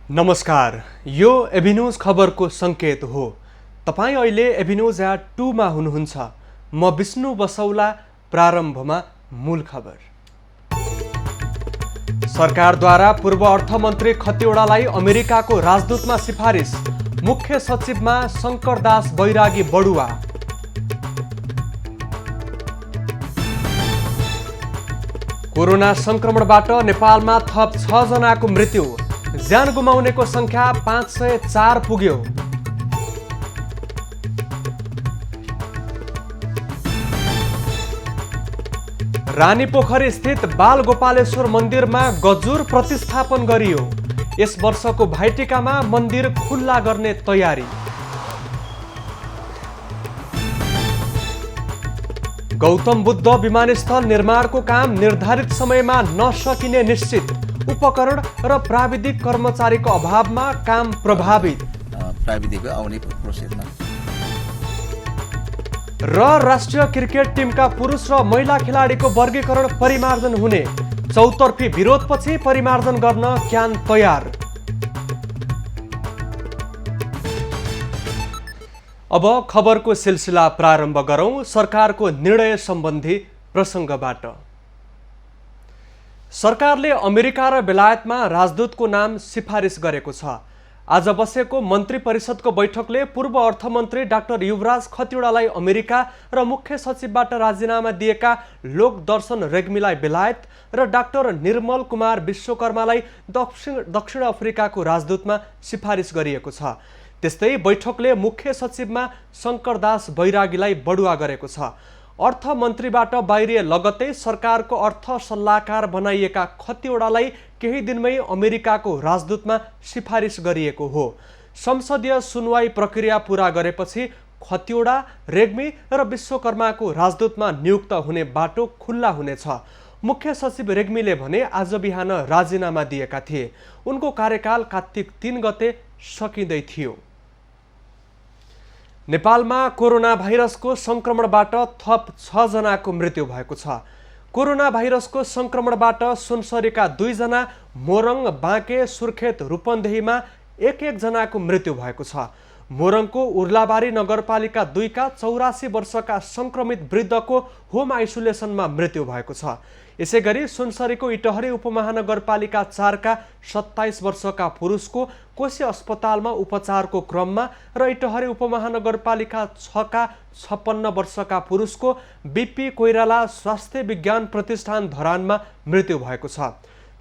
नमस्कार, यो एभिन्यूज खबरको सङ्केत हो। तपाईँ अहिले एभिन्यूज एट 2 मा हुनुहुन्छ। म विष्णु बसौला। प्रारम्भमा मूल खबर। सरकारद्वारा पूर्व अर्थमन्त्री खतिवडालाई अमेरिकाको राजदूतमा सिफारिस। मुख्य सचिवमा शङ्करदास बैरागी बडुवा। कोरोना संक्रमणबाट नेपालमा थप 6 जनाको मृत्यु। ज्यान गुमाउनेको संख्या 504 पुग्यो। रानीपोखरी स्थित बाल गोपालेश्वर मन्दिरमा गजुर प्रतिस्थापन गरियो। यस वर्षको भाइटिकामा मन्दिर खुल्ला गर्ने तयारी। गौतम बुद्ध विमानस्थल निर्माणको काम निर्धारित समयमा नसकिने निश्चित। उपकरण र प्राविधिक कर्मचारीको अभावमा काम प्रभावित। प्राविधिकको आउने प्रोसेसमा र राष्ट्रिय क्रिकेट टिमका पुरुष र महिला खेलाडीको वर्गीकरण परिमार्जन हुने। चौतर्फी विरोधपछि परिमार्जन गर्न क्यान तयार। अब खबरको सिलसिला प्रारम्भ गरौं। सरकारको निर्णय सम्बन्धी प्रसङ्गबाट। सरकारले अमेरिका र बेलायतमा राजदूतको नाम सिफारिस गरेको छ। आज बसेको मन्त्री परिषदको बैठकले पूर्व अर्थमन्त्री डाक्टर युवराज खतिवडालाई अमेरिका र मुख्य सचिवबाट राजीनामा दिएका लोकदर्शन रेग्मीलाई बेलायत र डाक्टर निर्मल कुमार विश्वकर्मालाई दक्षिण अफ्रिकाको राजदूतमा सिफारिस गरिएको छ। त्यस्तै बैठकले मुख्य सचिवमा शङ्करदास बैरागीलाई बडुवा गरेको छ। अर्थमन्त्रीबाट बाहिरिए लगत्तै सरकारको अर्थ सल्लाहकार बनाइएका खतिवडालाई केही दिनमै अमेरिकाको राजदूतमा सिफारिस गरिएको हो। संसदीय सुनवाई प्रक्रिया पूरा गरेपछि खतिवडा, रेग्मी र विश्वकर्माको राजदूतमा नियुक्त हुने बाटो खुल्ला हुनेछ। मुख्य सचिव रेग्मीले भने आज बिहान राजीनामा दिएका थिए। उनको कार्यकाल कार्तिक 3 गते सकिँदै थियो। नेपालमा कोरोना भाइरसको संक्रमणबाट थप 6 जनाको मृत्यु भएको छ। कोरोना भाइरसको संक्रमणबाट सुनसरीका 2 जना, मोरङ, बाँके, सुर्खेत, रूपन्देहीमा एक जनाको मृत्यु भएको छ। मोरङको उर्लाबारी नगरपालिका 2 का 84 वर्षका संक्रमित वृद्धको होम आइसोलेसनमा मृत्यु भएको छ। यसैगरी सुनसरीको इटहरी उपमहानगरपालिका 4 का 27 वर्षका पुरुषको कोशी अस्पतालमा उपचारको क्रममा र इटहरी उपमहानगरपालिका 6 का 56 वर्षका पुरुषको बीपी कोइराला स्वास्थ्य विज्ञान प्रतिष्ठान धरानमा मृत्यु भएको छ।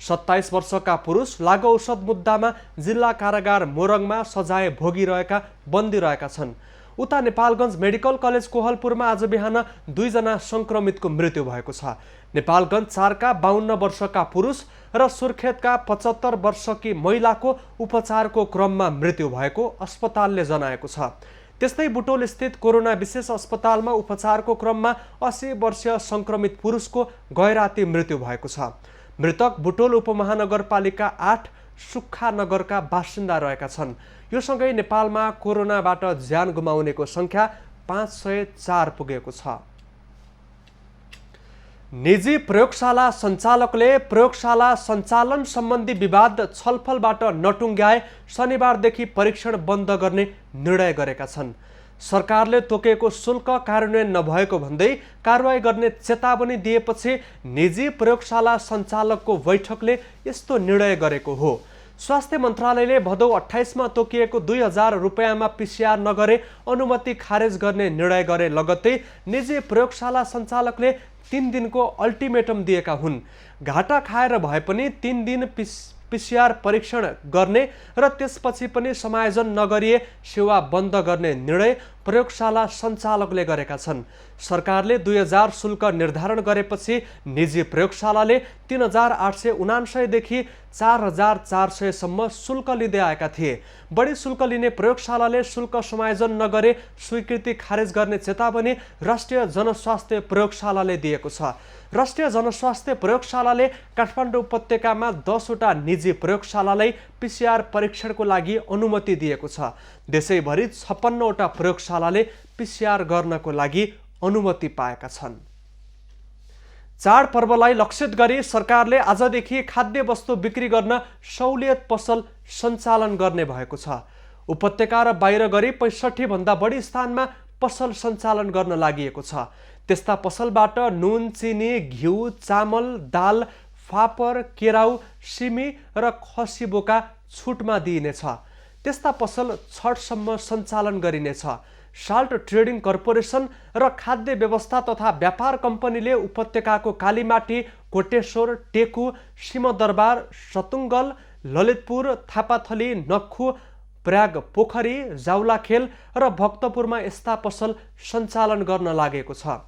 27 वर्षका पुरुष लागु औषध मुद्दामा जिल्ला कारागार मोरङमा सजाय भोगिरहेका बन्दी रहेका छन्। उता नेपालगञ्ज मेडिकल कलेज कोहलपुरमा आज बिहान 2 जना संक्रमितको मृत्यु भएको छ। नेपालगञ्ज 4 का 52 वर्षका पुरुष र सुर्खेतका 75 वर्षकी महिलाको उपचारको क्रममा मृत्यु भएको अस्पतालले जनाएको छ। त्यस्तै बुटोल स्थित कोरोना विशेष अस्पतालमा उपचारको क्रममा 80 वर्षीय संक्रमित पुरुषको गैराती मृत्यु भएको छ। मृतक बुटोल उपमहानगरपालिका 8 सुक्खा नगरका बासिन्दा रहेका छन्। यो सँगै नेपालमा कोरोनाबाट ज्यान गुमाउनेको संख्या 504 पुगेको छ। निजी प्रयोगशाला सञ्चालकले प्रयोगशाला सञ्चालन सम्बन्धी विवाद छलफलबाट नटुङ्ग्याए शनिबारदेखि परीक्षण बन्द गर्ने निर्णय गरेका छन्। सरकारले तोकेको शुल्क कार्यान्वयन नभएको भन्दै कारवाही गर्ने चेतावनी दिएपछि निजी प्रयोगशाला सञ्चालकको बैठकले यस्तो निर्णय गरेको हो। स्वास्थ्य मन्त्रालयले भदौ 28 मा तोकिएको 2000 रुपैयाँमा पिसिआर नगरे अनुमति खारेज गर्ने निर्णय गरे लगत्तै निजी प्रयोगशाला सञ्चालकले 3 दिनको अल्टिमेटम दिएका हुन्। घाटा खाएर भए पनि 3 दिन पिसिआर परीक्षण गर्ने र त्यसपछि पनि समायोजन नगरिए सेवा बन्द गर्ने निर्णय प्रयोगशाला सञ्चालकले गरेका छन्। सरकारले 2000 शुल्क निर्धारण गरेपछि निजी प्रयोगशालाले 3879 देखि 4400 सम्म शुल्क लिँदै आएका थिए। बढी शुल्क लिने प्रयोगशालाले शुल्क समायोजन नगरे स्वीकृति खारेज गर्ने चेतावनी राष्ट्रिय जनस्वास्थ्य प्रयोगशालाले दिएको छ। राष्ट्रिय जनस्वास्थ्य प्रयोगशालाले काठमाडौँ उपत्यकामा 10 वटा निजी प्रयोगशालालाई पिसिआर परीक्षणको लागि अनुमति दिएको छ। देशैभरि 56 वटा प्रयोगशालाले पिसिआर गर्नको लागि अनुमति पाएका छन्। चाडपर्वलाई लक्षित गरी सरकारले आजदेखि खाद्य वस्तु बिक्री गर्न सहुलियत पसल सञ्चालन गर्ने भएको छ। उपत्यका र बाहिर गरी 65 भन्दा बढी स्थानमा पसल सञ्चालन गर्न लागि छ। त्यस्ता पसलबाट नुन, चिनी, घिउ, चामल, दाल, फापर, केराउ, सिमी र खसी बोका छुटमा दिइनेछ। त्यस्ता पसल 6 सम्म सञ्चालन गरिनेछ। साल्ट ट्रेडिङ कर्पोरेसन र खाद्य व्यवस्था तथा व्यापार कम्पनीले उपत्यकाको कालीमाटी, कोटेश्वर, टेकु, सिंहदरबार, सतुङ्गल, ललितपुर, थापाथली, नक्खु, प्रयाग पोखरी, जाउलाखेल र भक्तपुरमा यस्ता पसल सञ्चालन गर्न लागेको छ।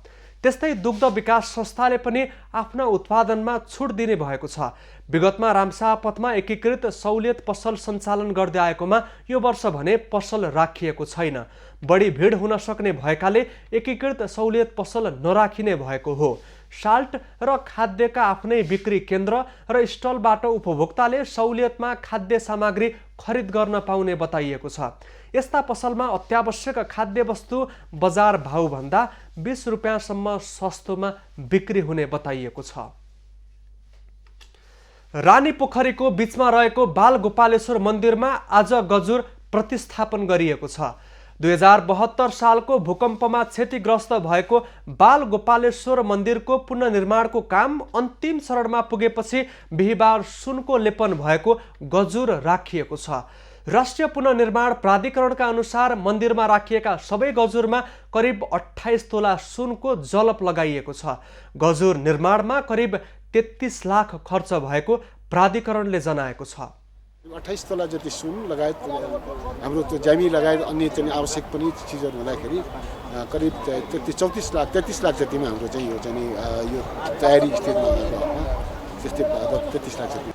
त्यस्तै दुग्ध विकास संस्थाले पनि आफ्ना उत्पादनमा छुट दिने भएको छ। विगतमा रामशाहपथमा एकीकृत सहुलियत पसल सञ्चालन गर्दै आएकोमा यो वर्ष भने पसल राखिएको छैन। बढी भिड हुन सक्ने भएकाले एकीकृत सहुलियत पसल नराखिने भएको हो। साल्ट र खाद्यका आफ्नै बिक्री केन्द्र र स्टलबाट उपभोक्ताले सहुलियतमा खाद्य सामग्री खरिद गर्न पाउने बताइएको छ। यस्ता पसलमा अत्यावश्यक खाद्य वस्तु बजार भाउभन्दा 20 रुपियाँसम्म सस्तोमा बिक्री हुने बताइएको छ। रानी पोखरीको बीचमा रहेको बाल गोपालेश्वर मन्दिरमा आज गजुर प्रतिस्थापन गरिएको छ। 2072 सालको भूकम्पमा क्षतिग्रस्त भएको बाल गोपालेश्वर मन्दिरको पुनर्निर्माणको काम अन्तिम चरणमा पुगेपछि बिहिबार सुनको लेपन भएको गजुर राखिएको छ। राष्ट्रिय पुनर्निर्माण प्राधिकरणका अनुसार मन्दिरमा राखिएका सबै गजुरमा करिब 28 तोला सुनको जलप लगाइएको छ। गजुर निर्माणमा करिब 33 लाख खर्च भएको प्राधिकरणले जनाएको छ। 28 तोला जति सुन लगायत हाम्रो त्यो ज्यामी लगायत अन्य चाहिँ आवश्यक पनि चिजहरू हुँदाखेरि करिब 33 लाख जतिमा हाम्रो चाहिँ यो चाहिँ यो तयारी स्टेजमा त्यस्तै 33 लाख जति।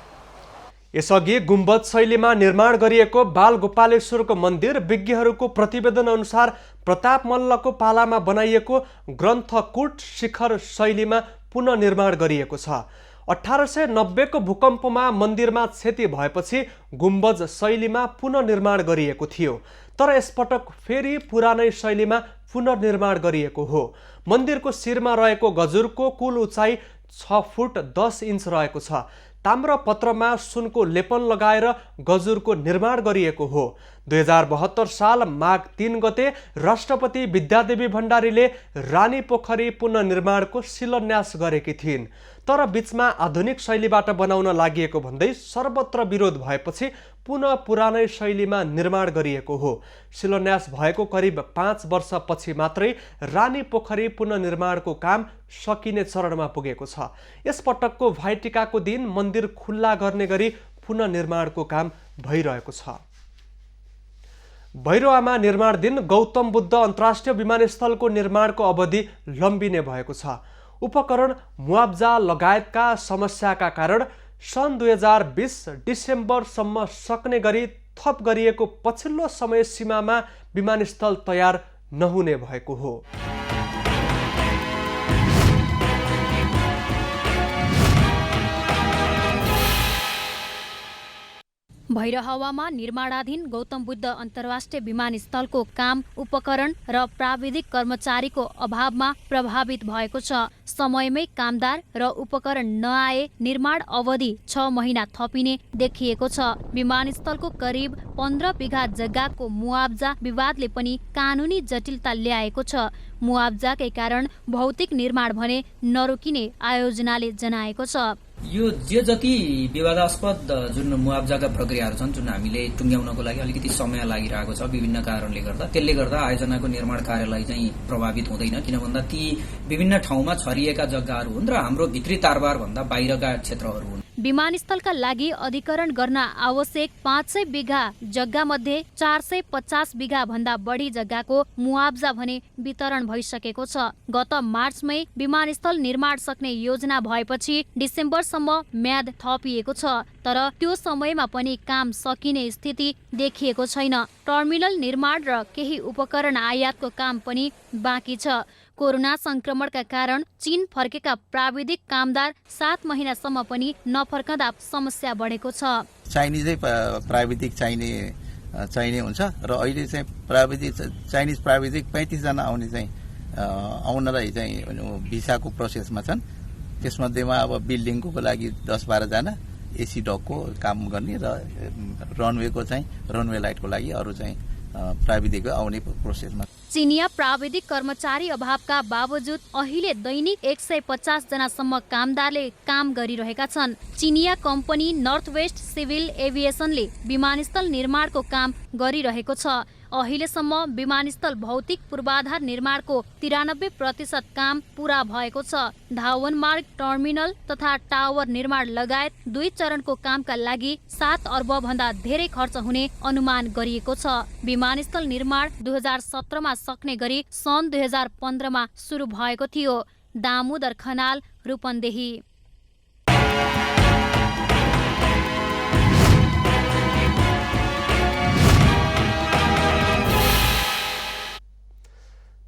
यसअघि गुम्बद शैलीमा निर्माण गरिएको बाल गोपालेश्वरको मन्दिर विज्ञहरूको प्रतिवेदन अनुसार प्रताप मल्लको पालामा बनाइएको ग्रन्थकूट शिखर शैलीमा पुनर्निर्माण गरिएको छ। 1890 को भूकम्पमा मन्दिरमा क्षति भएपछि गुम्बज शैलीमा पुनर्निर्माण गरिएको थियो, तर यसपटक फेरि पुरानै शैलीमा पुनर्निर्माण गरिएको हो। मन्दिरको शिरमा रहेको गजुरको कुल उचाइ 6 फुट 10 इन्च रहेको छ। ताम्रपत्रमा सुनको लेपन लगाएर गजुरको निर्माण गरिएको हो। 2072 साल माघ 3 गते राष्ट्रपति विद्यादेवी भण्डारीले रानी पोखरी पुनर्निर्माणको शिलान्यास गरेकी थिइन्, तर बीचमा आधुनिक शैलीबाट बनाउन लागि भन्दै सर्वत्र विरोध भएपछि पुनः पुरानै शैलीमा निर्माण गरिएको हो। शिलान्यास भएको करिब 5 वर्षपछि मात्रै रानी पोखरी पुनर्निर्माणको काम सकिने चरणमा पुगेको छ। यसपटकको भाइटिकाको दिन मन्दिर खुल्ला गर्ने गरी पुनर्निर्माणको काम भइरहेको छ। भैरवामा निर्माण दिन गौतम बुद्ध अन्तर्राष्ट्रिय विमानस्थलको निर्माणको अवधि लम्बिने भएको छ। उपकरण, मुआब्जा लगायतका समस्याका कारण सन् 2020 डिसेम्बरसम्म सक्ने गरी थप गरिएको पछिल्लो समय सीमामा विमानस्थल तयार नहुने भएको हो। भैरहवामा निर्माणाधीन गौतम बुद्ध अन्तर्राष्ट्रिय विमानस्थलको काम, उपकरण र प्राविधिक कर्मचारीको अभावमा प्रभावित भएको छ। समयमै कामदार र उपकरण नआए निर्माण अवधि 6 महिना थपिने देखिएको छ। विमानस्थलको करिब 15 बिघा जग्गाको मुआब्जा विवादले पनि कानुनी जटिलता ल्याएको छ। मुआब्जाकै कारण भौतिक निर्माण भने नरोकिने आयोजनाले जनाएको छ। यो जे जति विवादास्पद जुन मुआब्जाका प्रक्रियाहरू छन्, जुन हामीले टुङ्ग्याउनको लागि अलिकति समय लागिरहेको छ विभिन्न कारणले गर्दा, त्यसले गर्दा आयोजनाको निर्माण कार्यलाई चाहिँ प्रभावित हुँदैन। किन भन्दा ती विभिन्न ठाउँमा छरिएका जग्गाहरू हुन् र हाम्रो भित्री तारबार भन्दा बाहिरका क्षेत्रहरू हुन्। विमानस्थलका लागि अधिकरण गर्न आवश्यक 500 बिघा जग्गा मध्ये 450 बिघा भन्दा बढी जग्गाको मुआब्जा भने वितरण भइसकेको छ। गत मार्चमै विमानस्थल निर्माण सक्ने योजना भएपछि डिसेम्बरसम्म म्याद थपिएको छ, तर त्यो समयमा पनि काम सकिने स्थिति देखिएको छैन। टर्मिनल निर्माण र केही उपकरण आयातको काम पनि बाँकी छ। कोरोना संक्रमणका कारण चीन फर्केका प्राविधिक कामदार 7 महिनासम्म पनि नफर्कँदा समस्या बढेको छ। चाइनिजै प्राविधिक चाहिने हुन्छ र अहिले चाहिँ चाइनिज प्राविधिक 35 जना आउनेलाई चाहिँ भिसाको प्रोसेसमा छन् त्यसमध्येमा अब बिल्डिङको लागि 10-12 जना, एसी डकको काम गर्ने र रनवेको चाहिँ रनवे लाइटको लागि अरू चाहिँ प्राविधिक आउने प्रोसेसमा। चिनिया प्राविधिक कर्मचारी अभावका बावजुद अहिले दैनिक 150 जनासम्म कामदारले काम गरिरहेका छन्। चिनिया कम्पनी नर्थ वेस्ट सिभिल एभिएसनले विमानस्थल निर्माणको काम गरिरहेको छ। अहिलेसम्म विमानस्थल भौतिक पूर्वाधार निर्माणको 93% काम पूरा भएको छ। धावन मार्ग, टर्मिनल तथा टावर निर्माण लगायत 2 चरणको कामका लागि 7 अर्ब भन्दा धेरै खर्च हुने अनुमान गरिएको छ। विमानस्थल निर्माण 2017 मा सक्ने गरी सन् 2015 मा सुरु भएको थियो। दामोदर खनाल, रूपन्देही।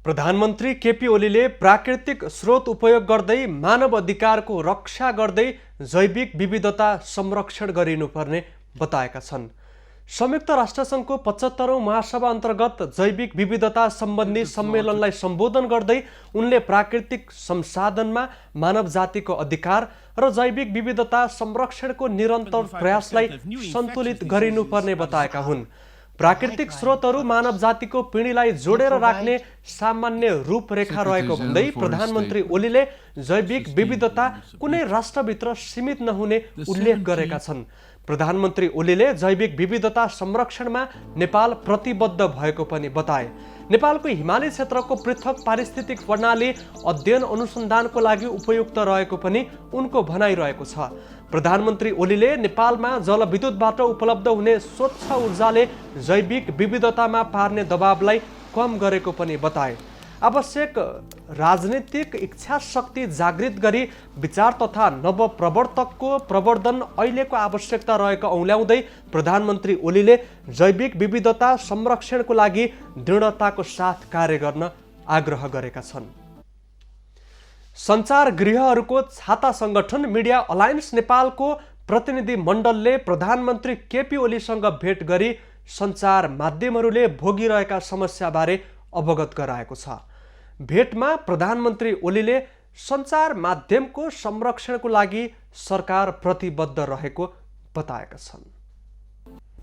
प्रधानमन्त्री केपी ओलीले प्राकृतिक स्रोत उपयोग गर्दै मानव अधिकारको रक्षा गर्दै जैविक विविधता संरक्षण गरिनुपर्ने बताएका छन्। संयुक्त राष्ट्रसङ्घको 75औं महासभा अन्तर्गत जैविक विविधता सम्बन्धी सम्मेलनलाई सम्बोधन गर्दै उनले प्राकृतिक संसाधनमा मानव जातिको अधिकार र जैविक विविधता संरक्षणको निरन्तर प्रयासलाई सन्तुलित गरिनुपर्ने बताएका हुन्। प्राकृतिक स्रोतहरू मानव जातिको पिँढीलाई जोडेर राख्ने सामान्य रूपरेखा रहेको भन्दै प्रधानमन्त्री ओलीले जैविक विविधता कुनै राष्ट्रभित्र सीमित नहुने उल्लेख गरेका छन्। प्रधानमन्त्री ओलीले जैविक विविधता संरक्षणमा नेपाल प्रतिबद्ध भएको पनि बताए। नेपालको हिमाली क्षेत्रको पृथक पारिस्थितिक प्रणाली अध्ययन अनुसन्धानको लागि उपयुक्त रहेको पनि उनको भनाइरहेको छ। प्रधानमन्त्री ओलीले नेपालमा जलविद्युतबाट उपलब्ध हुने स्वच्छ ऊर्जाले जैविक विविधतामा पार्ने दबावलाई कम गरेको पनि बताए। आवश्यक राजनीतिक इच्छा शक्ति जागृत गरी विचार तथा नवप्रवर्तकको प्रवर्धन अहिलेको आवश्यकता रहेको औल्याउँदै प्रधानमन्त्री ओलीले जैविक विविधता संरक्षणको लागि दृढताको साथ कार्य गर्न आग्रह गरेका छन्। सञ्चार गृहहरूको छाता संगठन मिडिया अलायन्स नेपालको प्रतिनिधि मण्डलले प्रधानमन्त्री केपी ओलीसँग भेट गरी सञ्चार माध्यमहरूले भोगिरहेका समस्याबारे अवगत गराएको छ। भेटमा प्रधानमन्त्री ओलीले सञ्चार माध्यमको संरक्षणको लागि सरकार प्रतिबद्ध रहेको बताएका छन्।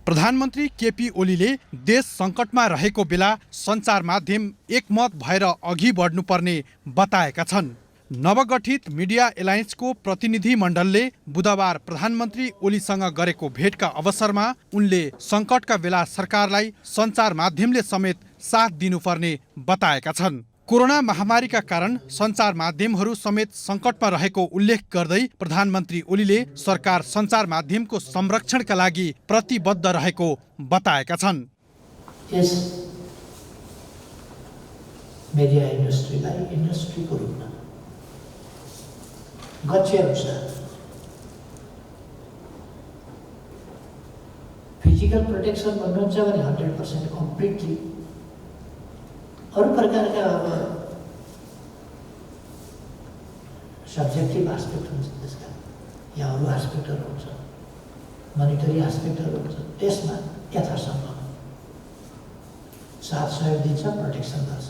प्रधानमन्त्री केपी ओलीले देश सङ्कटमा रहेको बेला सञ्चार माध्यम एकमत भएर अघि बढ्नुपर्ने बताएका छन्। नवगठित मिडिया एलायन्सको प्रतिनिधि मण्डलले बुधबार प्रधानमन्त्री ओलीसँग गरेको भेटका अवसरमा उनले सङ्कटका बेला सरकारलाई सञ्चार माध्यमले समेत साथ दिनुपर्ने बताएका छन्। कोरोना महामारीका कारण सञ्चार माध्यमहरू समेत सङ्कटमा रहेको उल्लेख गर्दै प्रधानमन्त्री ओलीले सरकार सञ्चार माध्यमको संरक्षणका लागि प्रतिबद्ध रहेको बताएका छन्। यस मिडिया इन्डस्ट्रीलाई इन्डस्ट्रीको रूपमा गच्छेअनुसार फिजिकल प्रोटेक्सन भन्नुहुन्छ भने 100% कम्प्लिटली अरू प्रकारका अब सब्जेक्टिभ एस्पेक्ट हुन्छ त्यसका या अरू एस्पेक्टहरू हुन्छ, मोनिटरी एस्पेक्टहरू हुन्छ, त्यसमा यथासम्भव साथ सहयोग दिन्छ, प्रोटेक्सन गर्छ।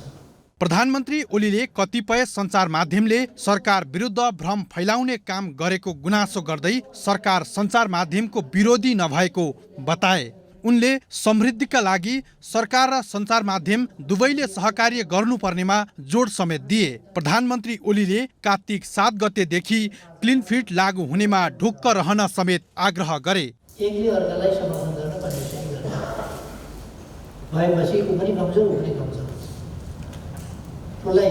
प्रधानमन्त्री ओलीले कतिपय सञ्चार माध्यमले सरकार विरुद्ध भ्रम फैलाउने काम गरेको गुनासो गर्दै सरकार सञ्चार माध्यमको विरोधी नभएको बताए। उनले समृद्धिका लागि सरकार र सञ्चार माध्यम दुवैले सहकार्य गर्नुपर्नेमा जोड समेत दिए। प्रधानमन्त्री ओलीले कार्तिक 7 गतेदेखि क्लिन फिट लागू हुनेमा ढुक्क रहन समेत आग्रह गरे। एकले अर्कालाई समर्थन गर्न पर्ने भएपछि ऊ पनि कमजोर, ऊ पनि कमजोर, उसलाई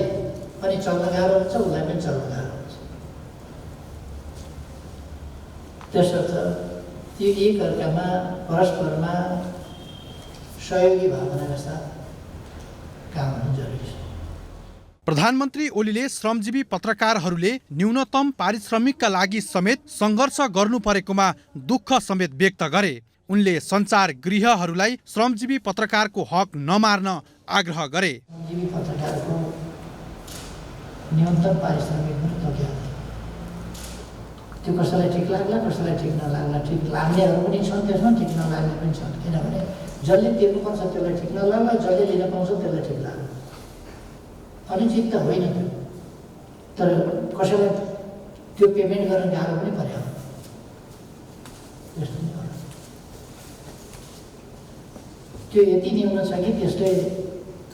पनि चल्न गाह्रो हुन्छ, उसलाई पनि चल्न गाह्रो हुन्छ। त्यसर्थ ती एक अर्कामा परस्परमा सहयोगी भावनाका साथ काम हुनु जरुरी छ। प्रधानमन्त्री ओलीले श्रमजीवी पत्रकारहरूले न्यूनतम पारिश्रमिकका लागि समेत सङ्घर्ष गर्नु परेकोमा दुःख समेत व्यक्त गरे। उनले सञ्चार गृहहरूलाई श्रमजीवी पत्रकारको हक नमार्न आग्रह गरे। श्रमजीवी पत्रकारको न्यूनतम पारिश्रमिक पनि तोक्या, त्यो कसैलाई ठिक लाग्ला, कसैलाई ठिक नलाग्ला, ठिक लाग्नेहरू पनि छन् त्यसमा, ठिक नलाग्ने पनि छन्। किनभने जसले तिर्नुपर्छ त्यसलाई ठिक नलाग्ला, जसले लिन पाउँछ त्यसलाई ठिक लाग्ला। अनुचित त होइन त्यो, तर कसैलाई त्यो पेमेन्ट गर्न गाह्रो पनि पर्यो त्यस्तो नि होला। त्यो यति न्यून छ कि त्यसले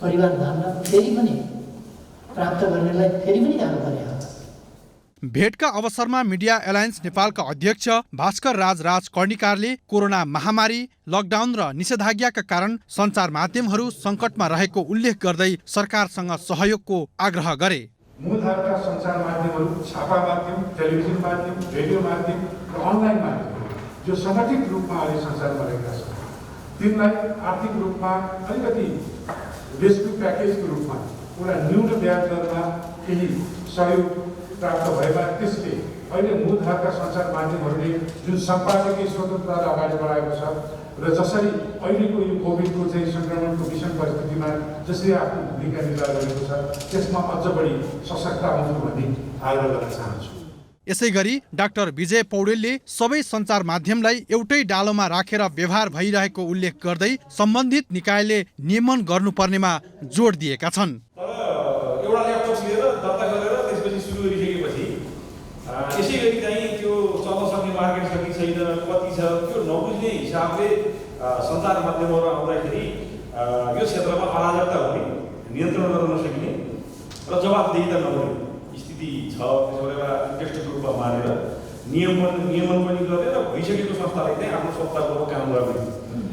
परिवार धान्न फेरि पनि प्राप्त गर्नेलाई फेरि पनि गाह्रो पर्यो। भेटका अवसरमा मिडिया एलायन्स नेपालका अध्यक्ष भास्कर राज कर्णिकारले कोरोना महामारी, लकडाउन र निषेधाज्ञाका कारण सञ्चार माध्यमहरू सङ्कटमा रहेको उल्लेख गर्दै सरकारसँग सहयोगको आग्रह गरे। मूलधारका सञ्चार माध्यमहरू, छापा माध्यम, टेलिभिजन माध्यम, रेडियो माध्यम र अनलाइन माध्यमहरू जो सङ्गठित रूपमा अहिले संसारमा रहेका छन् तिनलाई आर्थिक रूपमा अलिकति रेस्क्यु प्याकेजको रूपमा एउटा न्यून ब्याज दरमा केही सहयोग प्राप्त भएमा त्यसले अहिले मूलधारका सञ्चार माध्यमहरूले जुन सम्पादकीय स्वतन्त्रता अगाडि बढाएको छ र जसरी अहिलेको यो कोभिडको चाहिँ सङ्क्रमणको विषम परिस्थितिमा जसरी आफ्नो भूमिका निर्वाह गरेको छ त्यसमा अझ बढी सशक्त हुनु भन्ने आग्रह गर्न चाहन्छु। यसैगरी डाक्टर विजय पौडेलले सबै सञ्चार माध्यमलाई एउटै डालोमा राखेर व्यवहार भइरहेको उल्लेख गर्दै सम्बन्धित निकायले नियमन गर्नुपर्नेमा जोड दिएका छन्। एउटा ल्यापटप लिएर दर्ता गरेर त्यसपछि सुरु गरिसकेपछि यसै गरी चाहिँ त्यो चल्न सक्ने मार्केट छ कि छैन, कति छ, त्यो नबुझ्ने हिसाबले सञ्चार माध्यमहरू आउँदाखेरि यो क्षेत्रमा अराजकता हुने, नियन्त्रण गर्न नसकिने र जवाबदेहिता नहुने स्थिति छ। त्यसो एउटा इन्ट्रेस्टेड रूपमा मानेर नियमन पनि गरेर भइसकेको संस्थालाई चाहिँ आफ्नो सत्ताको काम गर्ने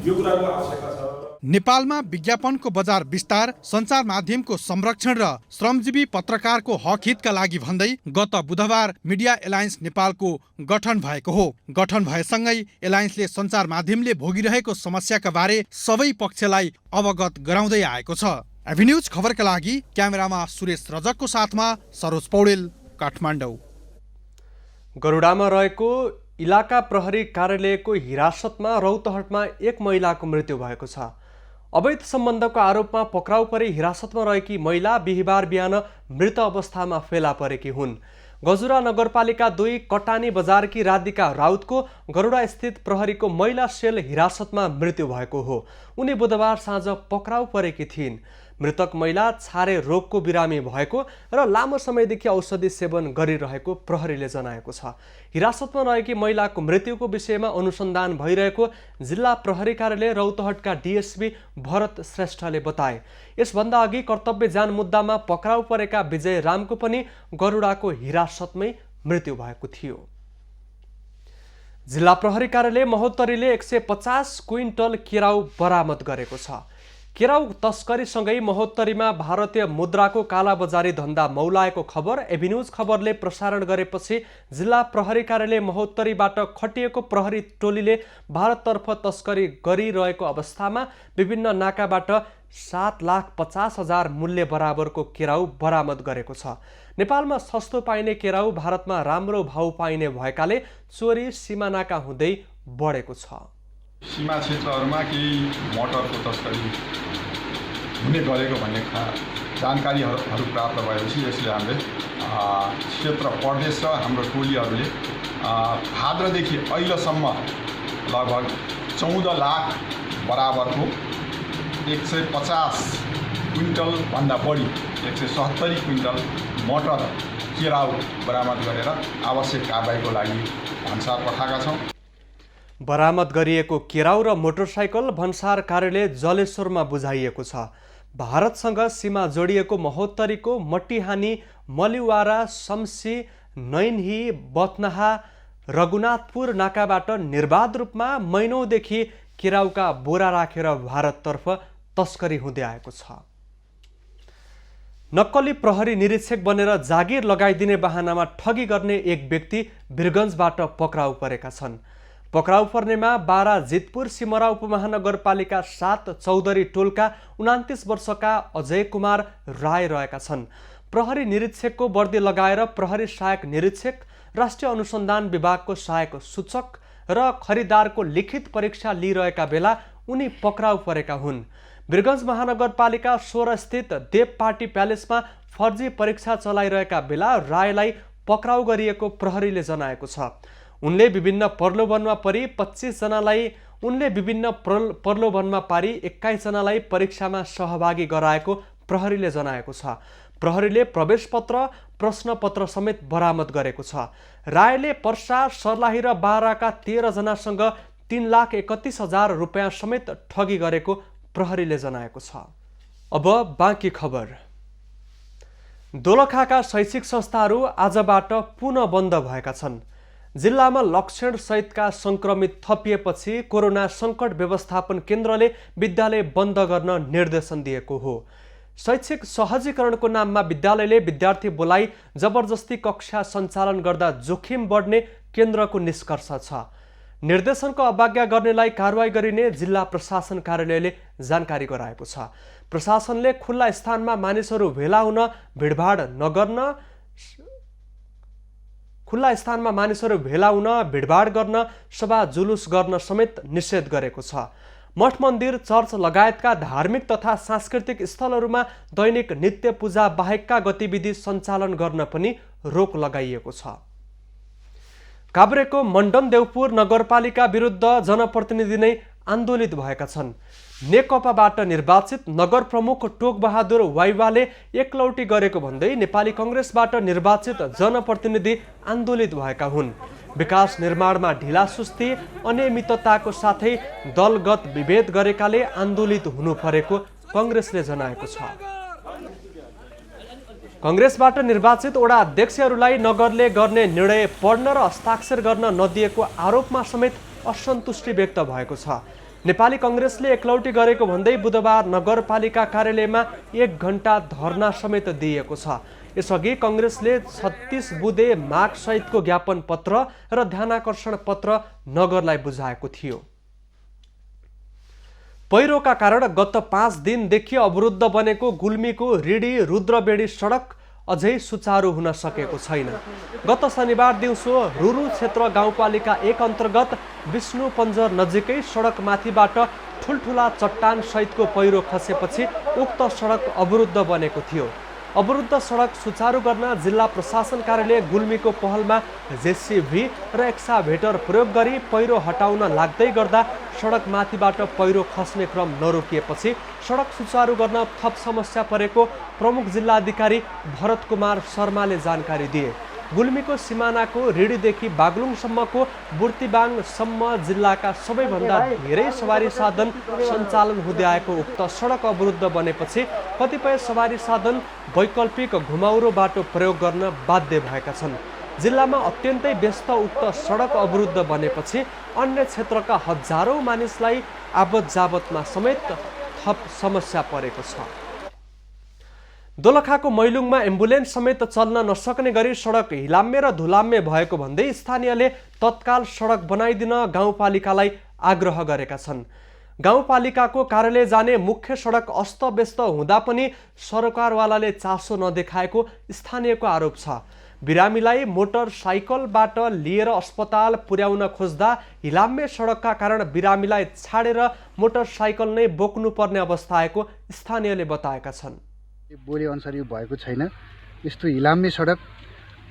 यो कुराको आवश्यकता छ। नेपालमा विज्ञापनको बजार विस्तार, सञ्चार माध्यमको संरक्षण र श्रमजीवी पत्रकारको हक हितका लागि भन्दै गत बुधबार मिडिया एलायन्स नेपालको गठन भएको हो। गठन भएसँगै एलायन्सले सञ्चार माध्यमले भोगिरहेको समस्याका बारे सबै पक्षलाई अवगत गराउँदै आएको छ। एभिन्यूज खबरका लागि क्यामेरामा सुरेश रजकको साथमा सरोज पौडेल, काठमाडौँ। गरुडामा रहेको इलाका प्रहरी कार्यालयको हिरासतमा रौतहटमा एक महिलाको मृत्यु भएको छ। अवैध सम्बन्धको आरोपमा पक्राउ परी हिरासतमा रहेकी महिला बिहिबार बिहान मृत अवस्थामा फेला परेकी हुन्। गजुरा नगरपालिका 2 कटानी बजारकी राधिका राउतको गरुडा स्थित प्रहरीको महिला सेल हिरासतमा मृत्यु भएको हो। उनी बुधबार साँझ पक्राउ परेकी थिइन्। मृतक महिला छारे रोगको बिरामी भएको र लामो समयदेखि औषधि सेवन गरिरहेको प्रहरीले जनाएको छ। हिरासतमा रहेकी महिलाको मृत्युको विषयमा अनुसन्धान भइरहेको जिल्ला प्रहरी कार्यालय रौतहटका डीएसपी भरत श्रेष्ठले बताए। यसभन्दा अघि कर्तव्य जान मुद्दामा पक्राउ परेका विजय रामको पनि गरुडाको हिरासतमै मृत्यु भएको थियो। जिल्ला प्रहरी कार्यालय महोत्तरीले 150 क्विन्टल केराउ बरामद गरेको छ। केराउ तस्करीसँगै महोत्तरीमा भारतीय मुद्राको कालाबजारी धन्दा मौलाएको खबर एभिन्यूज खबरले प्रसारण गरेपछि जिल्ला प्रहरी कार्यालय महोत्तरीबाट खटिएको प्रहरी टोलीले भारततर्फ तस्करी गरिरहेको अवस्थामा विभिन्न नाकाबाट 7,50,000 मूल्य बराबरको केराउ बरामद गरेको छ। नेपालमा सस्तो पाइने केराउ भारतमा राम्रो भाउ पाइने भएकाले चोरी सीमानाका हुँदै बढेको छ। सीमा क्षेत्रहरूमा केही मटरको तस्करी हुने गरेको भन्ने जानकारीहरू प्राप्त भएपछि यसले हामीले क्षेत्र प्रदेश र हाम्रो टोलीहरूले भाद्रदेखि अहिलेसम्म लगभग 14 लाख बराबरको 150 क्विन्टलभन्दा बढी 170 क्विन्टल मटर केराउ बरामद गरेर आवश्यक कारबाहीको लागि भन्सार पठाएका छौँ। बरामद गरिएको केराउ र मोटरसाइकल भन्सार कार्यालय जलेश्वरमा बुझाइएको छ। भारतसँग सीमा जोडिएको महोत्तरीको मटिहानी, मलिवारा, शम्सी, नैनही, बथनाहा, रघुनाथपुर नाकाबाट निर्बाध रूपमा महिनौदेखि केराउका बोरा राखेर भारततर्फ तस्करी हुँदै आएको छ। नक्कली प्रहरी निरीक्षक बनेर जागिर लगाइदिने बहानामा ठगी गर्ने एक व्यक्ति वीरगञ्जबाट पक्राउ परेका छन्। पक्राउ पर्नेमा बारा जितपुर सिमरा उपमहानगरपालिका 7 चौधरी टोलका 29 वर्षका अजय कुमार राय रहेका छन्। प्रहरी निरीक्षकको वर्दी लगाएर प्रहरी सहायक निरीक्षक, राष्ट्रिय अनुसन्धान विभागको सहायक सूचक र खरिदारको लिखित परीक्षा लिइरहेका बेला उनी पक्राउ परेका हुन्। वीरगञ्ज महानगरपालिका 16 स्थित देव पार्टी प्यालेसमा फर्जी परीक्षा चलाइरहेका बेला रायलाई पक्राउ गरिएको प्रहरीले जनाएको छ। उनले विभिन्न प्रलोभनमा परी 25 जनालाई 21 जनालाई परीक्षामा सहभागी गराएको प्रहरीले जनाएको छ। प्रहरीले प्रवेशपत्र प्रश्नपत्र समेत बरामद गरेको छ। रायले पर्सा, सर्लाही र बाराका 13 जनासँग 3,31,000 रुपियाँ समेत ठगी गरेको प्रहरीले जनाएको छ। अब बाँकी खबर। दोलखाका शैक्षिक संस्थाहरू आजबाट पुनः बन्द भएका छन्। जिल्लामा लक्षण सहितका संक्रमित थपिएपछि कोरोना सङ्कट व्यवस्थापन केन्द्रले विद्यालय बन्द गर्न निर्देशन दिएको हो। शैक्षिक सहजीकरणको नाममा विद्यालयले विद्यार्थी बोलाई जबरजस्ती कक्षा सञ्चालन गर्दा जोखिम बढ्ने केन्द्रको निष्कर्ष छ। निर्देशनको अवज्ञा गर्नेलाई कारवाही गरिने जिल्ला प्रशासन कार्यालयले जानकारी गराएको छ। प्रशासनले खुल्ला स्थानमा मानिसहरू भेला हुन भिडभाड गर्न सभा जुलुस गर्न समेत निषेध गरेको छ। मठ मन्दिर, चर्च लगायतका धार्मिक तथा सांस्कृतिक स्थलहरूमा दैनिक नित्य पूजा बाहेकका गतिविधि सञ्चालन गर्न पनि रोक लगाइएको छ। काभ्रेको मण्डन देउपुर नगरपालिका विरुद्ध जनप्रतिनिधि नै आन्दोलित भएका छन्। नेकपाबाट निर्वाचित नगर प्रमुख टोकबहादुर वाइवाले एकलौटी गरेको भन्दै नेपाली कांग्रेसबाट निर्वाचित जनप्रतिनिधि आन्दोलित भएका हुन्। विकास निर्माणमा ढिलासुस्ती, अनियमितताको साथै दलगत विभेद गरेकाले आन्दोलित हुनु परेको कांग्रेसले जनाएको छ। कांग्रेसबाट निर्वाचित वडा अध्यक्षहरूलाई नगरले गर्ने निर्णय पढ्न र हस्ताक्षर गर्न नदिएको आरोपमा समेत असन्तुष्टि व्यक्त भएको छ। नेपाली कांग्रेसले एकलौटी गरेको भन्दै बुधबार नगरपालिका कार्यालयमा 1 घण्टा धरना समेत दिएको छ। यसअघि कांग्रेसले 36 बुँदे माग सहितको ज्ञापन पत्र र ध्यानाकर्षण पत्र नगरलाई बुझाएको थियो। पहिरोका कारण गत 5 दिनदेखि अवरुद्ध बनेको गुल्मीको रिडी रुद्रबेडी सडक अझै सुचारू हुन सकेको छैन। गत शनिबार दिउँसो रुरु क्षेत्र गाउँपालिका 1 अन्तर्गत विष्णु पञ्जर नजिकै सडक माथिबाट ठुल्ठुला चट्टान सहितको पहिरो खसेपछि उक्त सडक अवरुद्ध बनेको थियो। अवरुद्ध सडक सुचारू गर्न जिल्ला प्रशासन कार्यालय गुल्मीको पहलमा जेसीबी र एक्साभेटर प्रयोग गरी पहिरो हटाउन लाग्दै गर्दा सडक माथिबाट पहिरो खस्ने क्रम नरोकिएपछि सडक सुचारू गर्न थप समस्या परेको प्रमुख जिल्लाधिकारी भरत कुमार शर्माले जानकारी दिए। गुल्मीको सिमानाको रिडीदेखि बागलुङसम्मको बुर्तिबाङसम्म जिल्लाका सबैभन्दा धेरै सवारी साधन सञ्चालन हुँदै आएको उक्त सडक अवरुद्ध बनेपछि कतिपय सवारी साधन वैकल्पिक घुमाउरो बाटो प्रयोग गर्न बाध्य भएका छन्। जिल्लामा अत्यन्तै व्यस्त उक्त सडक अवरुद्ध बनेपछि अन्य क्षेत्रका हजारौं मानिसलाई आवत जावतमा समेत थप समस्या परेको छ। दोलखाको मैलुङमा एम्बुलेन्स समेत चल्न नसक्ने गरी सडक हिलाम्मे र धुलाम्मे भएको भन्दै स्थानीयले तत्काल सडक बनाइदिन गाउँपालिकालाई आग्रह गरेका छन्। गाउँपालिकाको कार्यालय जाने मुख्य सडक अस्तव्यस्त हुँदा पनि सरकारवालाले चासो नदेखाएको स्थानीयको आरोप छ। बिरामीलाई मोटरसाइकलबाट लिएर अस्पताल पुर्याउन खोज्दा हिलाम्मे सडकका कारण बिरामीलाई छाडेर मोटरसाइकल नै बोक्नुपर्ने अवस्था आएको स्थानीयले बताएका छन्। बोले अनुसार यो भएको छैन। यस्तो हिलाम्मे सडक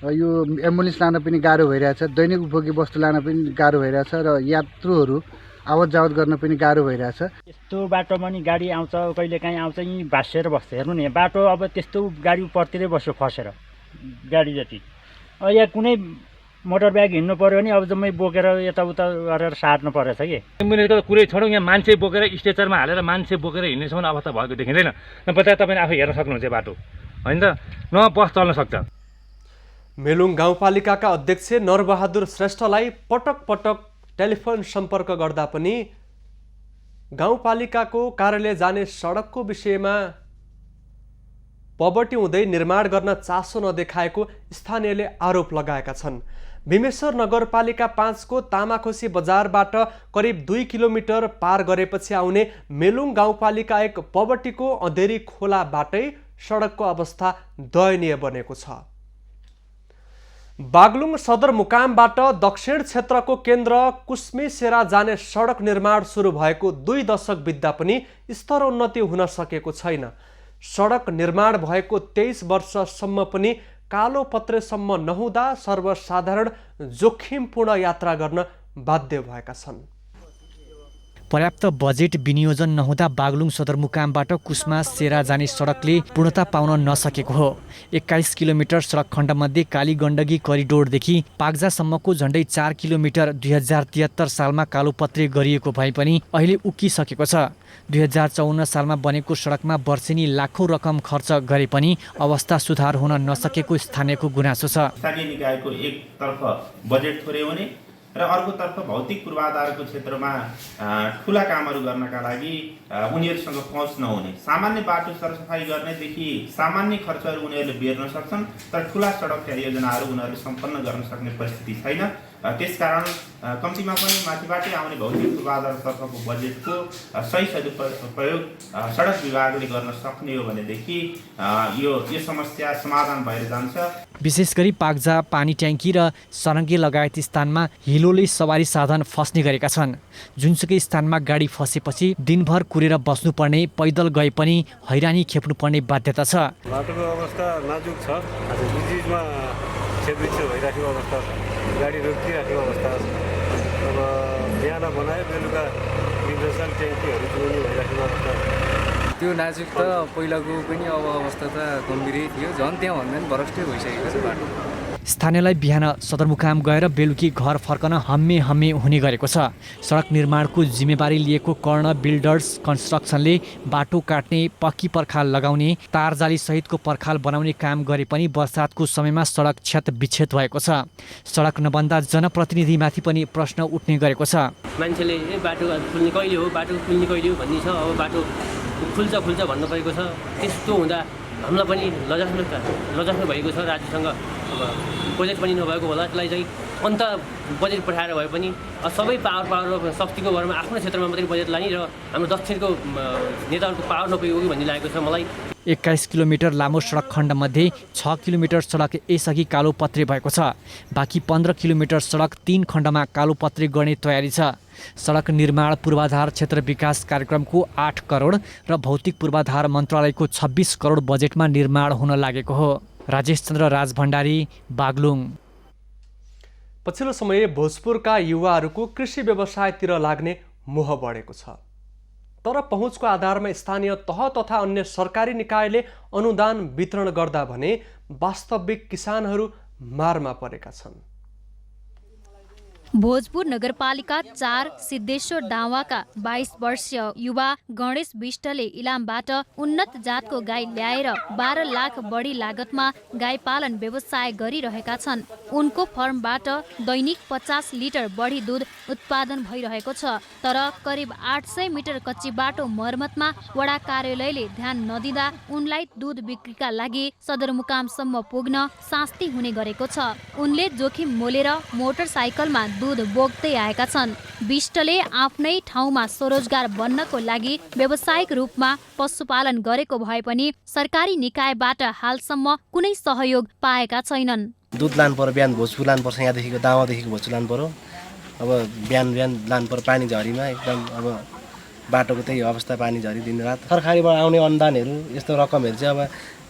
यो एम्बुलेन्स लान पनि गाह्रो भइरहेछ, दैनिक उपभोग्य वस्तु लान पनि गाह्रो भइरहेछ र यात्रुहरू आवत जावत गर्न पनि गाह्रो भइरहेछ। यस्तो बाटोमा नि गाडी आउँछ, कहिलेकाहीँ आउँछ, यहीँ भाँसेर बस्छ। हेर्नु नि बाटो अब त्यस्तो गाडी परतिरै बस्यो फसेर गाडी जति। अब यहाँ कुनै मोटर ब्याग हिँड्नु पर्यो भने अब जम्मै बोकेर यताउता गरेर सार्नु परेछ कि। एम्बुलेन्सको कुरै छोडौँ, यहाँ मान्छे बोकेर स्ट्रेचरमा हालेर मान्छे बोकेर हिँड्नेसम्म अवस्था भएको देखिँदैन। तपाईँले आफै हेर्न सक्नुहुन्छ बाटो होइन त, न बस चल्न सक्छ। मेलुङ गाउँपालिकाका अध्यक्ष नरबहादुर श्रेष्ठलाई पटक पटक टेलिफोन सम्पर्क गर्दा पनि गाउँपालिकाको कार्यालय जाने सडकको विषयमा पबटी हुँदै निर्माण गर्न चासो नदेखाएको स्थानीयले आरोप लगाएका छन्। भीमेश्वर नगरपालिका 5 को तामाखोसी बजारबाट करिब 2 किलोमिटर पार गरेपछि आउने मेलुङ गाउँपालिका 1 पबटीको अँधेरी खोलाबाटै सडकको अवस्था दयनीय बनेको छ। बागलुङ सदरमुकामबाट दक्षिण क्षेत्रको केन्द्र कुस्मीसेरा जाने सडक निर्माण सुरु भएको 2 दशक बित्दा पनि स्तरोन्नति हुन सकेको छैन। सडक निर्माण भएको 23 वर्षसम्म पनि कालो पत्रेसम्म नहुँदा सर्वसाधारण जोखिमपूर्ण यात्रा गर्न बाध्य भएका छन्। पर्याप्त बजेट विनियोजन नहुँदा बागलुङ सदरमुकामबाट कुस्मा सेरा जाने सडकले पूर्णता पाउन नसकेको हो। 21 किलोमिटर सडक खण्डमध्ये कालीगण्डकी करिडोरदेखि पाक्जासम्मको झण्डै 4 किलोमिटर 2073 सालमा कालोपत्रे गरिएको भए पनि अहिले उक्किसकेको छ। 2054 सालमा बनेको सडकमा वर्षेनी लाखौँ रकम खर्च गरे पनि अवस्था सुधार हुन नसकेको स्थानीयको गुनासो छ। स्थानीय निकायको एकतर्फ बजेट थोरै हुने र अर्कोतर्फ भौतिक पूर्वाधारको क्षेत्रमा ठुला कामहरू गर्नका लागि उनीहरूसँग पहुँच नहुने, सामान्य बाटो सरसफाइ गर्नेदेखि सामान्य खर्चहरू उनीहरूले बेर्न सक्छन् तर ठुला सडक योजनाहरू उनीहरूले सम्पन्न गर्न सक्ने परिस्थिति छैन। त्यसकारण कम्तीमा पनि माथिबाटै आउने भौतिक पूर्वाधारतर्फको बजेटको सही सदुपयोग सडक विभागले गर्न सक्ने हो भनेदेखि यो समस्या समाधान भएर जान्छ। विशेष गरी पाक्जा, पानी ट्याङ्की र सरङ्गे लगायत स्थानमा हिलोले सवारी साधन फस्ने गरेका छन्। जुनसुकै स्थानमा गाडी फसेपछि दिनभर कुरेर बस्नुपर्ने, पैदल गए पनि हैरानी खेप्नुपर्ने बाध्यता छ। बाटोको अवस्था नाजुक छ। बिचमा छेदबिच भइराखेको अवस्था छ, गाडी रोकिराखेको अवस्था छ। अब बिहान बनायो बेलुका इन्डस्ट्रियल ट्याङ्कीहरू जोड्ने भइराखेको अवस्था छ। त्यो नाजुक त पहिलाको पनि अब अवस्था त गम्भीरै थियो, झन् त्यहाँभन्दा पनि भरस्टै भइसकेको छ बाटो। स्थानीयलाई बिहान सदरमुकाम गएर बेलुकी घर फर्कन हम्मे हुने गरेको छ। सडक निर्माणको जिम्मेवारी लिएको कर्ण बिल्डर्स कन्स्ट्रक्सनले बाटो काट्ने, पक्की पर्खाल लगाउने, तारजाली सहितको पर्खाल बनाउने काम गरे पनि बर्सातको समयमा सडक क्षत विक्षेत भएको छ। सडक नबन्दा जनप्रतिनिधिमाथि पनि प्रश्न उठ्ने गरेको छ। मान्छेले बाटो खुल्ने कहिले हो, बाटो खुल्ने कहिले हो भन्ने छ। अब बाटो खुल्छ भन्नु परेको छ। त्यस्तो हुँदा हामीलाई पनि लजाख्नु भएको छ। राज्यसँग अब बजेट पनि नभएको होला, त्यसलाई चाहिँ अन्त बजेट पठाएर भए पनि सबै पावर र शक्तिको भरमा आफ्नो क्षेत्रमा मात्रै बजेट लाने र हाम्रो दक्षिणको नेताहरूको पावर नपुगेको कि भन्ने लागेको छ मलाई। 21 किलोमिटर लामो सडक खण्डमध्ये 6 किलोमिटर सडक यसअघि कालोपत्रे भएको छ। बाँकी 15 किलोमिटर सडक 3 खण्डमा कालोपत्रे गर्ने तयारी छ। सडक निर्माण पूर्वाधार क्षेत्र विकास कार्यक्रमको 8 करोड र भौतिक पूर्वाधार मन्त्रालयको 26 करोड बजेटमा निर्माण हुन लागेको हो। राजेश चन्द्र राजभण्डारी, बागलुङ। पछिल्लो समय भोजपुरका युवाहरूको कृषि व्यवसायतिर लाग्ने मोह बढेको छ। तर पहुँचको आधारमा स्थानीय तह तथा अन्य सरकारी निकायले अनुदान वितरण गर्दा भने वास्तविक किसानहरू मारमा परेका छन्। भोजपुर नगरपालिका 4 सिद्धेश्वर डाँवाका 22 वर्षीय युवा गणेश विष्टले इलामबाट उन्नत जातको गाई ल्याएर 12 लाख बढी लागतमा गाई पालन व्यवसाय गरिरहेका छन्। उनको फर्मबाट दैनिक 50 लिटर बढी दुध उत्पादन भइरहेको छ। तर करिब 800 मिटर कच्ची बाटो मर्मतमा वडा कार्यालयले ध्यान नदिँदा उनलाई दुध बिक्रीका लागि सदरमुकामसम्म पुग्न शास्ति हुने गरेको छ। उनले जोखिम मोलेर मोटरसाइकलमा दुध बोक्दै आएका छन्। विष्टले आफ्नै ठाउँमा स्वरोजगार बन्नको लागि व्यावसायिक रूपमा पशुपालन गरेको भए पनि सरकारी निकायबाट हालसम्म कुनै सहयोग पाएका छैनन्। दुध लानु पर्यो, बिहान भोजपुर लानु पर्छ, यहाँदेखिको दावादेखिको भोजपुर लानु पर्यो। अब बिहान लानु पर्यो पानी झरीमा, एकदम अब बाटोको त्यही अवस्था, पानी झरी दिनरात। सरकारीबाट आउने अनुदानहरू यस्तो रकमहरू चाहिँ अब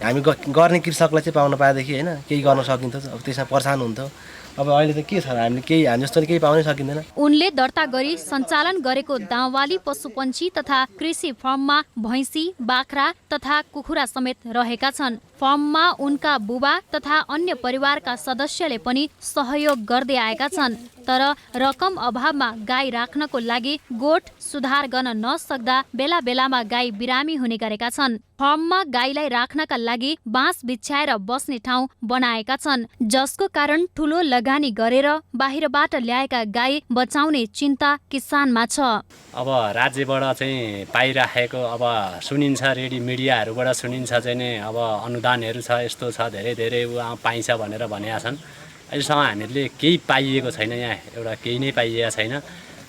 हामी गर्ने कृषकलाई चाहिँ पाउन पाएदेखि होइन केही गर्न सकिन्थ्यो, अब त्यसमा परेशान हुन्थ्यो। अब अहिले त के छ, हामीले हामी जस्तो केही पाउनै सकिँदैन। उनले दर्ता गरी सञ्चालन गरेको दावाली पशुपन्छी तथा कृषि फर्ममा भैँसी, बाख्रा तथा कुखुरा समेत रहेका छन्। फर्ममा उनका बुबा तथा अन्य परिवारका सदस्यले पनि सहयोग गर्दै आएका छन्। तर रकम अभावमा गाई राख्नको लागि गोठ सुधार गर्न नसक्दा बेला बेलामा गाई बिरामी हुने गरेका छन्। फर्ममा गाईलाई राख्नका लागि बाँस बिछ्याएर बस्ने ठाउँ बनाएका छन्, जसको कारण ठुलो लगानी गरेर बाहिरबाट ल्याएका गाई बचाउने चिन्ता किसानमा छ। अब राज्यबाट चाहिँ पाइराखेको अब सुनिन्छ, रेडी मिडियाहरूबाट सुनिन्छ चाहिँ नि अब अनुदानहरू छ, यस्तो छ, धेरै धेरै पाइन्छ भनेर भनेका छन्। अहिलेसम्म हामीहरूले केही पाइएको छैन, यहाँ एउटा केही नै पाइएको छैन।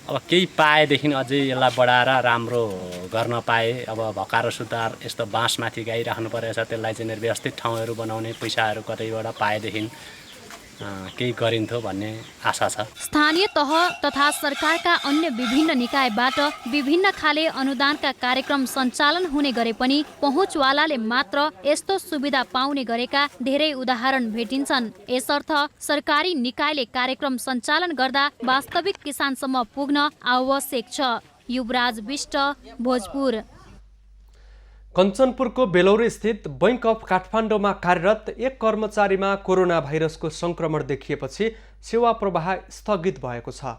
अब केही पाएदेखि अझै यसलाई बढाएर राम्रो गर्न पाए, अब भकार सुधार यस्तो बाँसमाथि गाई राख्नु परेको छ, त्यसलाई चाहिँ व्यवस्थित ठाउँहरू बनाउने पैसाहरू कतैबाट पाएदेखि केही गरिन्थ्यो भन्ने आशा छ। स्थानीय तह तथा सरकारका अन्य विभिन्न निकायबाट विभिन्न खाले अनुदानका कार्यक्रम सञ्चालन हुने गरे पनि पहुँचवालाले मात्र यस्तो सुविधा पाउने गरेका धेरै उदाहरण भेटिन्छन्। यसर्थ सरकारी निकायले कार्यक्रम सञ्चालन गर्दा वास्तविक किसानसम्म पुग्न आवश्यक छ। युवराज विष्ट, भोजपुर। कञ्चनपुरको बेलौरी स्थित बैंक अफ काठमाडौँमा कार्यरत एक कर्मचारीमा कोरोना भाइरसको संक्रमण देखिएपछि सेवा प्रवाह स्थगित भएको छ।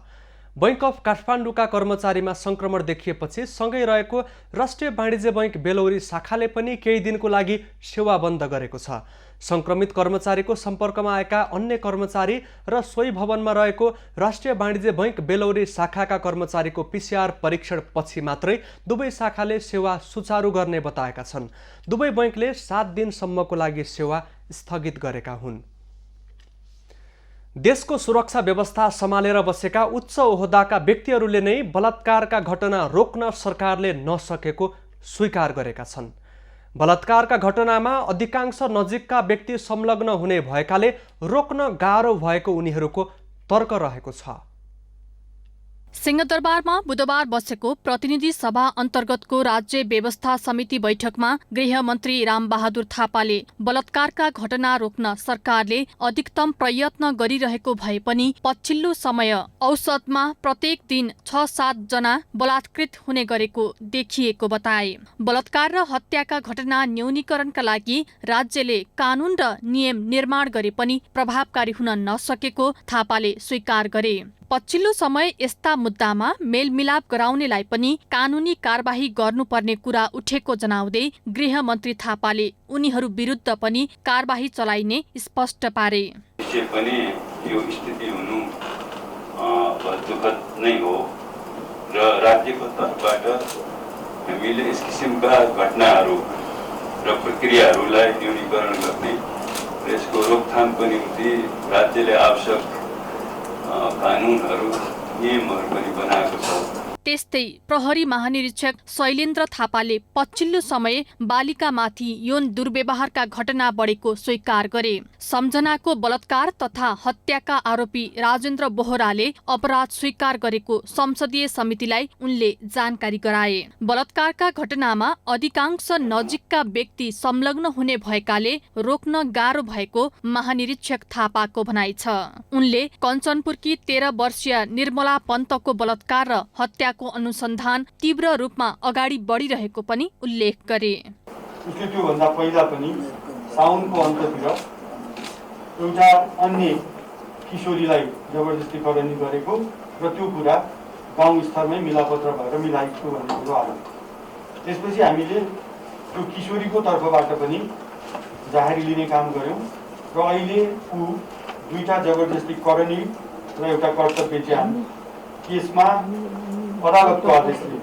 बैंक अफ काठमाडौँका कर्मचारीमा संक्रमण देखिएपछि सँगै रहेको राष्ट्रिय वाणिज्य बैंक बेलौरी शाखाले पनि केही दिनको लागि सेवा बन्द गरेको छ। संक्रमित कर्मचारीको सम्पर्कमा आएका अन्य कर्मचारी र सोही भवनमा रहेको राष्ट्रिय वाणिज्य बैंक बेलौरी शाखाका कर्मचारीको PCR परीक्षण पछि मात्रै दुवै शाखाले सेवा सुचारू गर्ने बताएका छन्। दुवै बैंकले 7 दिनसम्मको लागि सेवा स्थगित गरेका हुन्। देशको सुरक्षा व्यवस्था सम्हालेर बसेका उच्च ओहदाका व्यक्तिहरूले नै बलात्कारका घटना रोक्न सरकारले नसकेको स्वीकार गरेका छन्। बलात्कारका घटनामा अधिकांश नजिकका व्यक्ति संलग्न हुने भएकाले रोक्न गाह्रो भएको उनीहरूको तर्क रहेको छ। सिंहदरबारमा बुधबार बसेको प्रतिनिधि सभा अन्तर्गतको राज्य व्यवस्था समिति बैठकमा गृहमन्त्री रामबहादुर थापाले बलात्कारका घटना रोक्न सरकारले अधिकतम प्रयत्न गरिरहेको भए पनि पछिल्लो समय औसतमा प्रत्येक दिन 6-7 जना बलात्कृत हुने गरेको देखिएको बताए। बलात्कार र हत्याका घटना न्यूनीकरणका लागि राज्यले कानून र नियम निर्माण गरे पनि प्रभावकारी हुन नसकेको थापाले स्वीकार गरे। पछिल्लो समय यस्ता मुद्दामा मेलमिलाप गराउनेलाई पनि कानूनी कारबाही गर्नुपर्ने कुरा उठेको जनाउँदै गृहमन्त्री थापाले उनीहरू विरुद्ध पनि कारबाही चलाइने स्पष्ट पारे। निश्चय पनि यो स्थिति हुनु दुःखद नै हो र राज्यको तर्फबाट हामीले यस किसिमका घटनाहरू र प्रक्रियाहरूलाई न्यूनीकरण गर्ने र यसको रोकथामको निम्ति राज्यले आवश्यक कानुनहरू नियमहरू पनि बनाएको छ। त्यस्तै प्रहरी महानिरीक्षक शैलेन्द्र थापाले पछिल्लो समय बालिकामाथि यौन दुर्व्यवहारका घटना बढेको स्वीकार गरे। सम्झनाको बलात्कार तथा हत्याका आरोपी राजेन्द्र बोहराले अपराध स्वीकार गरेको संसदीय समितिलाई उनले जानकारी गराए। बलात्कारका घटनामा अधिकांश नजिकका व्यक्ति संलग्न हुने भएकाले रोक्न गाह्रो भएको महानिरीक्षक थापाको भनाइ छ। उनले कञ्चनपुरकी 13 वर्षीय निर्मला पन्तको बलात्कार र हत्या को अनुसन्धान तीव्र रूपमा अगाडि बढिरहेको पनि उल्लेख गरे। उसले त्योभन्दा पहिला पनि साउनको अन्ततिर एउटा अन्य किशोरीलाई जबरजस्ती करनी गरेको र त्यो कुरा गाउँ स्तरमै मिलापत्र भएर मिलाएको भन्ने कुरो आयो। त्यसपछि हामीले त्यो किशोरीको तर्फबाट पनि जाहेरी लिने काम गर्यौं र अहिले ऊ 2टा जबरजस्ती करनी र एउटा कर्तव्य ज्यान केसमा अदालतको आदेशले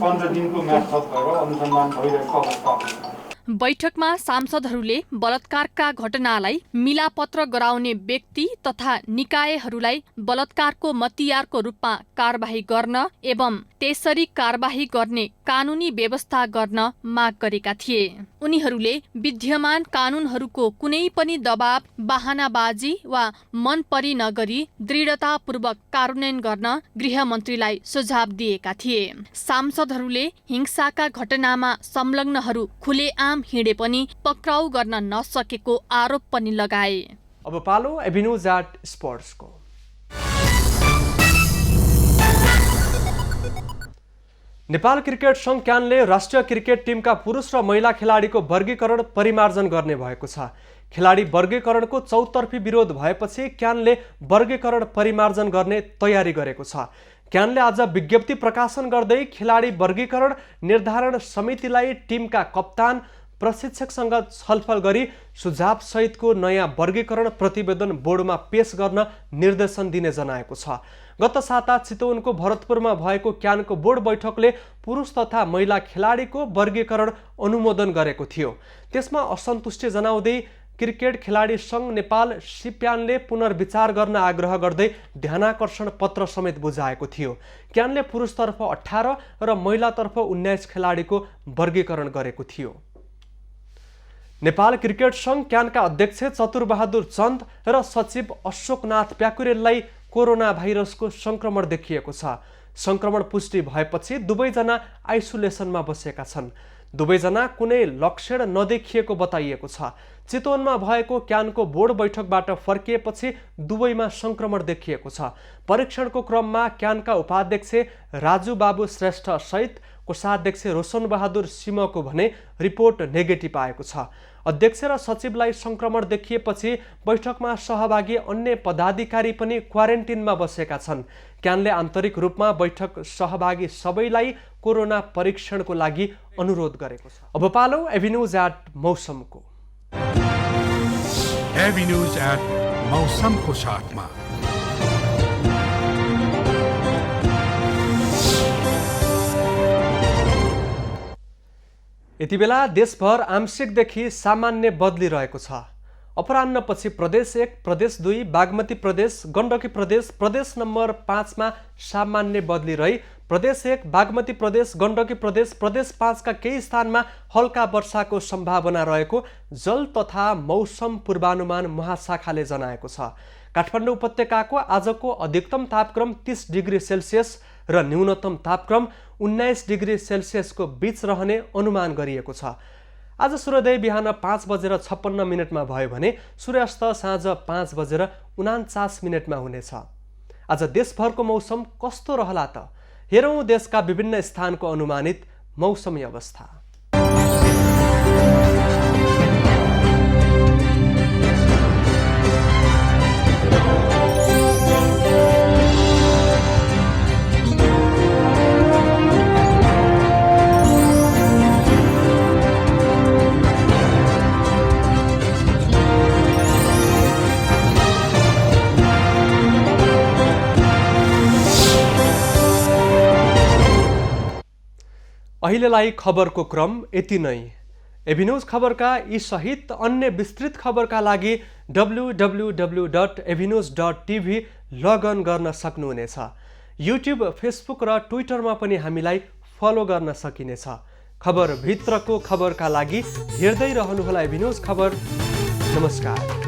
15 दिनको म्याद थप भएर अनुसन्धान भइरहेको अवस्था छ। बैठकमा सांसदहरूले बलात्कारका घटनालाई मिलापत्र गराउने व्यक्ति तथा निकायहरूलाई बलात्कारको मतियारको रूपमा कारबाही गर्न एवं त्यसरी कारबाही गर्ने कानूनी व्यवस्था गर्न माग गरेका थिए। उनीहरूले विद्यमान कानूनहरूको कुनै पनि दबाव, बहानाबाजी वा मनपरी नगरी दृढतापूर्वक कार्यान्वयन गर्न गृहमन्त्रीलाई सुझाव दिएका थिए। सांसदहरूले हिंसाका घटनामा संलग्नहरू खुलेआम हिँडे पनि पक्राउ गर्न नसकेको आरोप पनि लगाए। अब पालो एभिन्यूज एट स्पोर्ट्सको। नेपाल क्रिकेट संघ क्यानले राष्ट्रिय क्रिकेट टिमका पुरुष र महिला खेलाडीको वर्गीकरण परिमार्जन गर्ने भएको छ। खेलाडी वर्गीकरणको चौतर्फी विरोध भएपछि क्यानले वर्गीकरण परिमार्जन गर्ने तयारी गरेको छ। क्यानले आज विज्ञप्ति प्रकाशन गर्दै खेलाडी वर्गीकरण निर्धारण समितिलाई टिमका कप्तान प्रशिक्षकसँग छलफल गरी सुझाव सहितको नयाँ वर्गीकरण प्रतिवेदन बोर्डमा पेश गर्न निर्देशन दिने जनाएको छ। गत साता चितवनको भरतपुरमा भएको क्यानको बोर्ड बैठकले पुरुष तथा महिला खेलाडीको वर्गीकरण अनुमोदन गरेको थियो। त्यसमा असन्तुष्टि जनाउँदै क्रिकेट खेलाडी संघ नेपाल सिप्यानले पुनर्विचार गर्न आग्रह गर्दै ध्यानाकर्षण पत्र समेत बुझाएको थियो। क्यानले पुरुषतर्फ 18 र महिलातर्फ 19 खेलाडीको वर्गीकरण गरेको थियो। नेपाल क्रिकेट संघ क्यानका अध्यक्ष चतुरबहादुर चन्द र सचिव अशोकनाथ प्याकुरेललाई कोरोना भाइरसको संक्रमण देखिएको छ। संक्रमण पुष्टि भएपछि दुवैजना आइसोलेसनमा बसेका छन्। दुवैजना कुनै लक्षण नदेखिएको बताइएको छ। चितवनमा भएको क्यानको बोर्ड बैठकबाट फर्किएपछि दुवैमा संक्रमण देखिएको छ। परीक्षणको क्रममा क्यानका उपाध्यक्ष राजु बाबु श्रेष्ठ सहित कोषाध्यक्ष रोशन बहादुर सिंहको भने रिपोर्ट नेगेटिभ आएको छ। अध्यक्ष र सचिवलाई संक्रमण देखिएपछि बैठकमा सहभागी अन्य पदाधिकारी पनि क्वारेन्टिनमा बसेका छन्। क्यानले आन्तरिक रूपमा बैठक सहभागी सबैलाई कोरोना परीक्षणको लागि अनुरोध गरेको छ। अब पालो एभिन्यूज एट मौसमको। एभिन्यूज एट मौसमको साथमा यति बेला देशभर आंशिकदेखि सामान्य बदलिरहेको छ। अपराह्नपछि प्रदेश 1, प्रदेश 2, बागमती प्रदेश, गण्डकी प्रदेश, प्रदेश नम्बर 5 मा सामान्य बदली रही प्रदेश 1, बागमती प्रदेश, गण्डकी प्रदेश, प्रदेश 5 का केही स्थानमा हल्का वर्षाको सम्भावना रहेको जल तथा मौसम पूर्वानुमान महाशाखाले जनाएको छ। काठमाडौँ उपत्यकाको आजको अधिकतम तापक्रम 30 डिग्री सेल्सियस र न्यूनतम तापक्रम 19 डिग्री सेल्सियसको बीच रहने अनुमान गरिएको छ। आज सूर्योदय बिहान 5:56 भयो भने सूर्यास्त साँझ 5:49 हुनेछ। आज देशभरको मौसम कस्तो रहला त? हेरौँ देशका विभिन्न स्थानको अनुमानित मौसमी अवस्था। अहिलेलाई खबरको क्रम यति नै। एभिन्यूज खबरका यी सहित अन्य विस्तृत खबरका लागि www.evinews.tv लगइन गर्न सक्नुहुनेछ। युट्युब, फेसबुक र ट्विटरमा पनि हामीलाई फलो गर्न सकिनेछ। खबर भित्रको खबरका लागि हेर्दै रहनुहोला एभिन्यूज खबर। नमस्कार।